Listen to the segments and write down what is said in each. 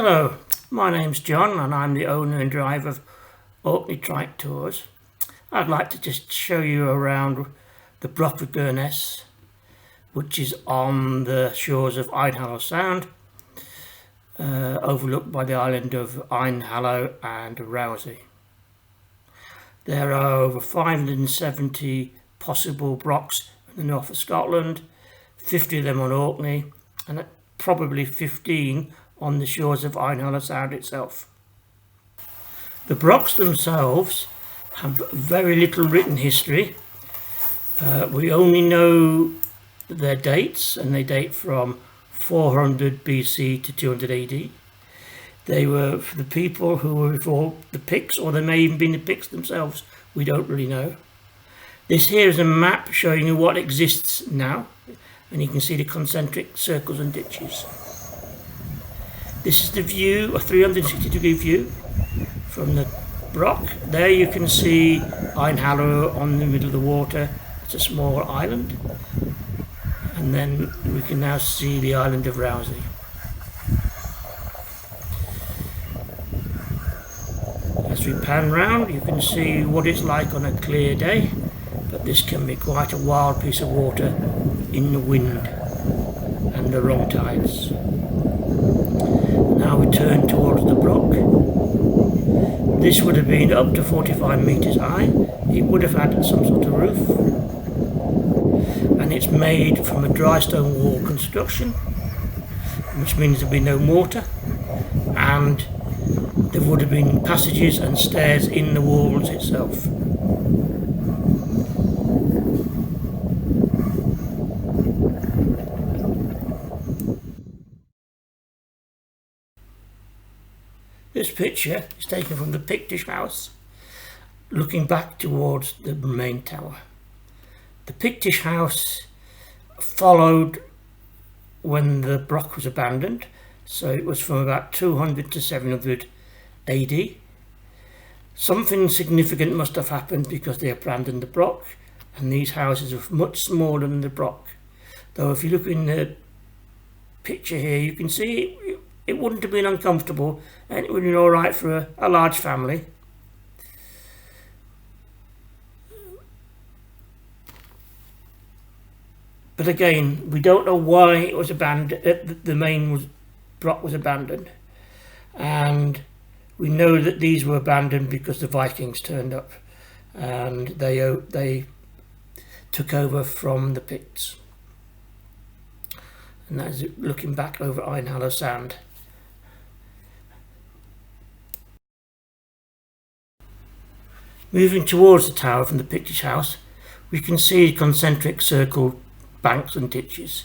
Hello, my name's John and I'm the owner and driver of Orkney Trike Tours. I'd like to just show you around the Broch of Gurness, which is on the shores of Untitled Sound, overlooked by the island of Untitled and Rousey. There are over 570 possible brochs in the north of Scotland, 50 of them on Orkney, and probably 15 on the shores of Untitled Sound itself. The brochs themselves have very little written history. We only know their dates, and they date from 400 BC to 200 AD. They were for the people who were before the Picts, or they may even be the Picts themselves. We don't really know. This here is a map showing you what exists now, and you can see the concentric circles and ditches. This is the view, a 360-degree view from the Broch. There you can see Untitled on the middle of the water. It's a small island. And then we can now see the island of Rousey. As we pan round, you can see what it's like on a clear day, but this can be quite a wild piece of water in the wind and the wrong tides. Now we turn towards the Broch. This would have been up to 45 metres high. It would have had some sort of roof, and it's made from a dry stone wall construction, which means there'd be no mortar, and there would have been passages and stairs in the walls itself. This picture is taken from the Pictish house, looking back towards the main tower. The Pictish house followed when the Broch was abandoned, so it was from about 200 to 700 AD. Something significant must have happened because they abandoned the Broch, and these houses are much smaller than the Broch. Though if you look in the picture here, you can see it wouldn't have been uncomfortable, and it would have been alright for a large family. But again, we don't know why it was abandoned. The main Broch was abandoned, and we know that these were abandoned because the Vikings turned up and they took over from the Picts. And that is looking back over Untitled Sound. Moving towards the tower from the Pictish house, we can see concentric circle banks and ditches.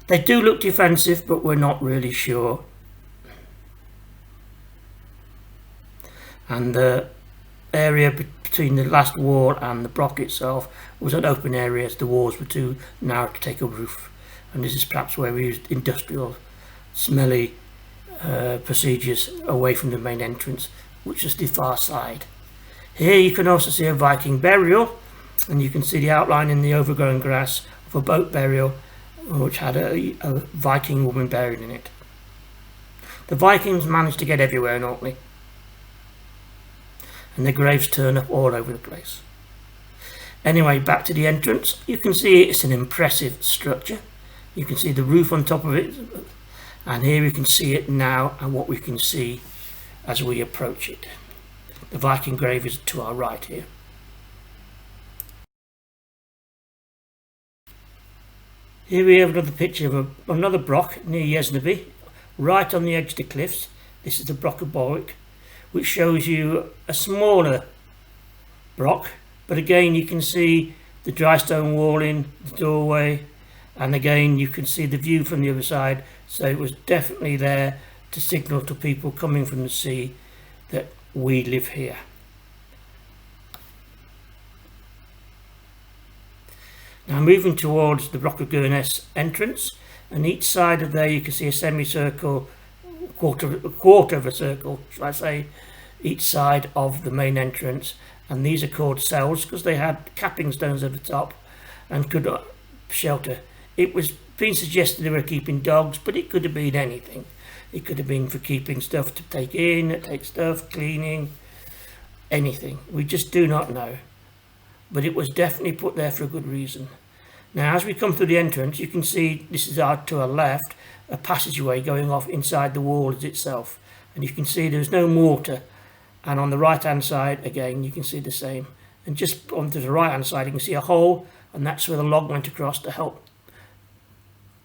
They do look defensive, but we're not really sure. And the area between the last wall and the Broch itself was an open area, as the walls were too narrow to take a roof. And this is perhaps where we used industrial, smelly procedures away from the main entrance, which is the far side. Here you can also see a Viking burial, and you can see the outline in the overgrown grass of a boat burial which had a Viking woman buried in it. The Vikings managed to get everywhere in Orkney, and their graves turn up all over the place. Anyway, back to the entrance. You can see it's an impressive structure. You can see the roof on top of it, and here we can see it now and what we can see as we approach it. The Viking grave is to our right here. Here we have another picture of another Broch near Yesnaby, right on the edge of the cliffs. This is the Broch of Boric, which shows you a smaller Broch, but again you can see the dry stone wall in the doorway, and again you can see the view from the other side, so it was definitely there to signal to people coming from the sea that we live here. Now moving towards the Broch of Gurness entrance, and each side of there you can see a semicircle, a quarter of a circle, shall I say, each side of the main entrance, and these are called cells because they had capping stones at the top and could shelter. It was being suggested they were keeping dogs, but it could have been anything. It could have been for keeping stuff to take in, take stuff, cleaning, anything. We just do not know. But it was definitely put there for a good reason. Now, as we come through the entrance, you can see this is to our left, a passageway going off inside the walls itself. And you can see there's no mortar. And on the right hand side, again, you can see the same. And just onto the right hand side, you can see a hole, and that's where the log went across to help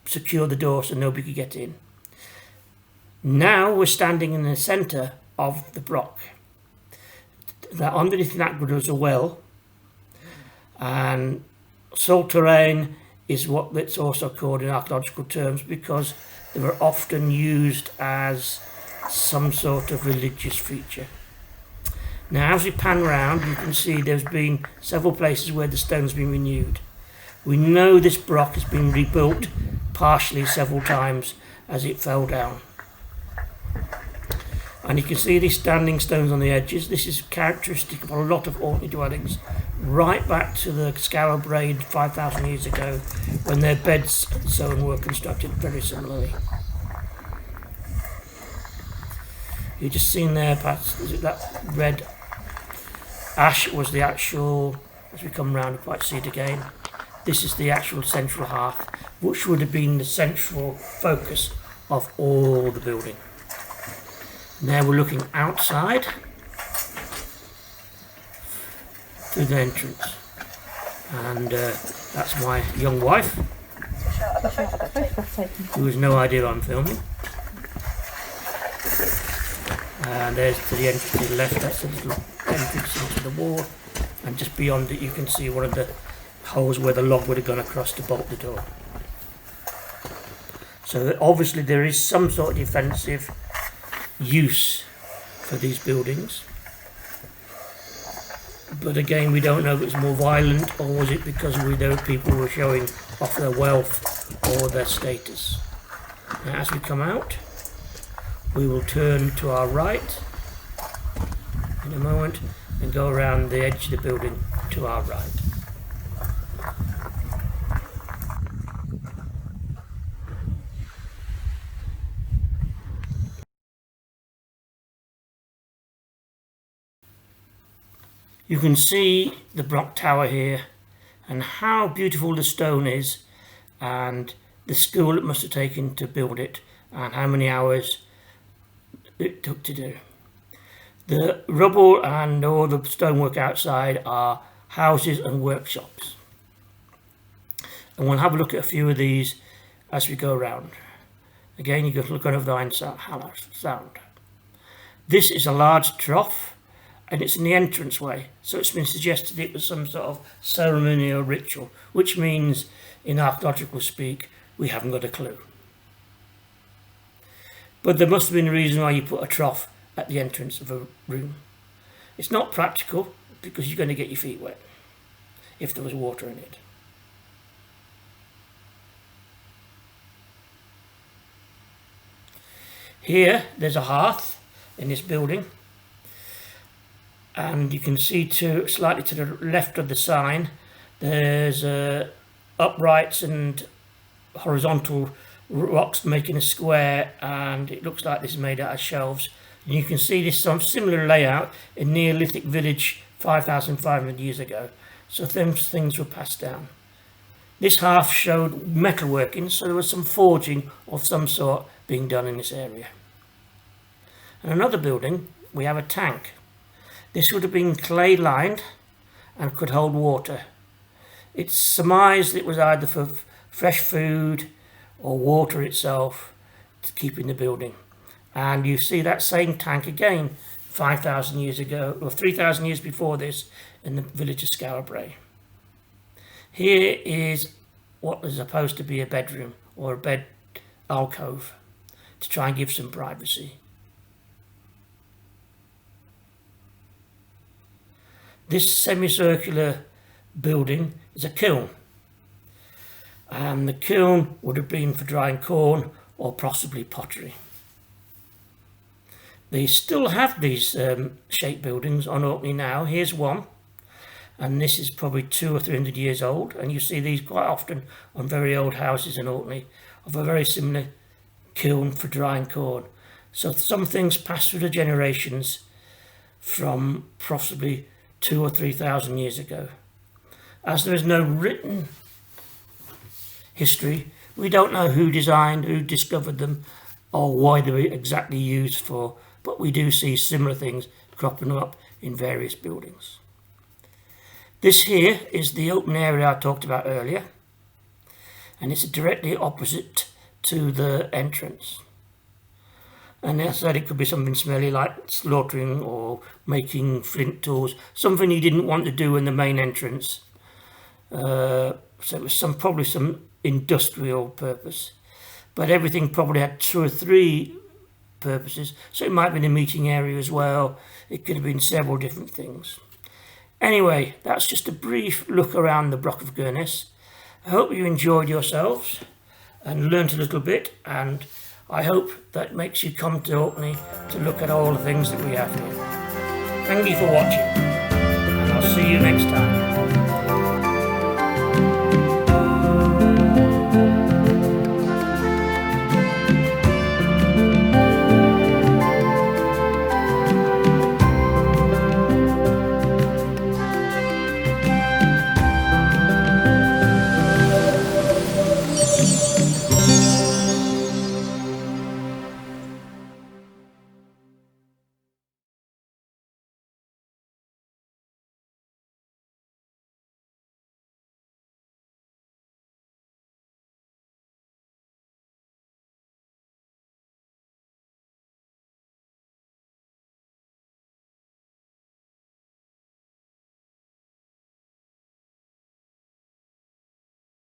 secure the door so nobody could get in. Now we're standing in the centre of the Broch. Now, underneath that was a well, and salt terrain is what it's also called in archaeological terms, because they were often used as some sort of religious feature. Now, as we pan round, you can see there's been several places where the stone's been renewed. We know this Broch has been rebuilt partially several times as it fell down. And you can see these standing stones on the edges. This is characteristic of a lot of Orkney dwellings, right back to the Scour Braid 5,000 years ago, when their beds and so on were constructed very similarly. You've just seen there, perhaps, that red ash was the actual, as we come round, you quite see it again. This is the actual central hearth, which would have been the central focus of all the building. Now we're looking outside through the entrance, and that's my young wife, who has no idea I'm filming. And there's to the entrance to the left, that's a little entrance into the wall, and just beyond it you can see one of the holes where the log would have gone across to bolt the door. So obviously there is some sort of defensive use for these buildings, but again we don't know if it was more violent, or was it because there were people who were showing off their wealth or their status. Now, as we come out, we will turn to our right in a moment and go around the edge of the building to our right. You can see the Broch Tower here, and how beautiful the stone is, and the skill it must have taken to build it, and how many hours it took to do. The rubble and all the stonework outside are houses and workshops. And we'll have a look at a few of these as we go around. Again, you can look over the sound. This is a large trough, and it's in the entranceway, so it's been suggested it was some sort of ceremony or ritual, which means, in archaeological speak, we haven't got a clue. But there must have been a reason why you put a trough at the entrance of a room. It's not practical, because you're going to get your feet wet if there was water in it. Here, there's a hearth in this building, and you can see slightly to the left of the sign there's uprights and horizontal rocks making a square, and it looks like this is made out of shelves. And you can see this some similar layout in Neolithic village 5,500 years ago, so those things were passed down. This hearth showed metalworking, so there was some forging of some sort being done in this area. In another building we have a tank. This would have been clay lined and could hold water. It's surmised it was either for fresh food or water itself to keep in the building. And you see that same tank again 5,000 years ago, or 3,000 years before this, in the village of Scour Braid. Here is what is supposed to be a bedroom or a bed alcove to try and give some privacy. This semicircular building is a kiln, and the kiln would have been for drying corn or possibly pottery. They still have these shaped buildings on Orkney now. Here's one, and this is probably 200 or 300 years old, and you see these quite often on very old houses in Orkney of a very similar kiln for drying corn. So some things pass through the generations from possibly 2,000 or 3,000 years ago. As there is no written history, we don't know who designed, who discovered them, or why they were exactly used for, but we do see similar things cropping up in various buildings. This here is the open area I talked about earlier, and it's directly opposite to the entrance. And as I said, it could be something smelly like slaughtering or making flint tools, something he didn't want to do in the main entrance. So it was probably some industrial purpose, but everything probably had 2 or 3 purposes. So it might have been a meeting area as well. It could have been several different things. Anyway, that's just a brief look around the Broch of Gurness. I hope you enjoyed yourselves and learnt a little bit, and I hope that makes you come to Orkney to look at all the things that we have here. Thank you for watching, and I'll see you next time.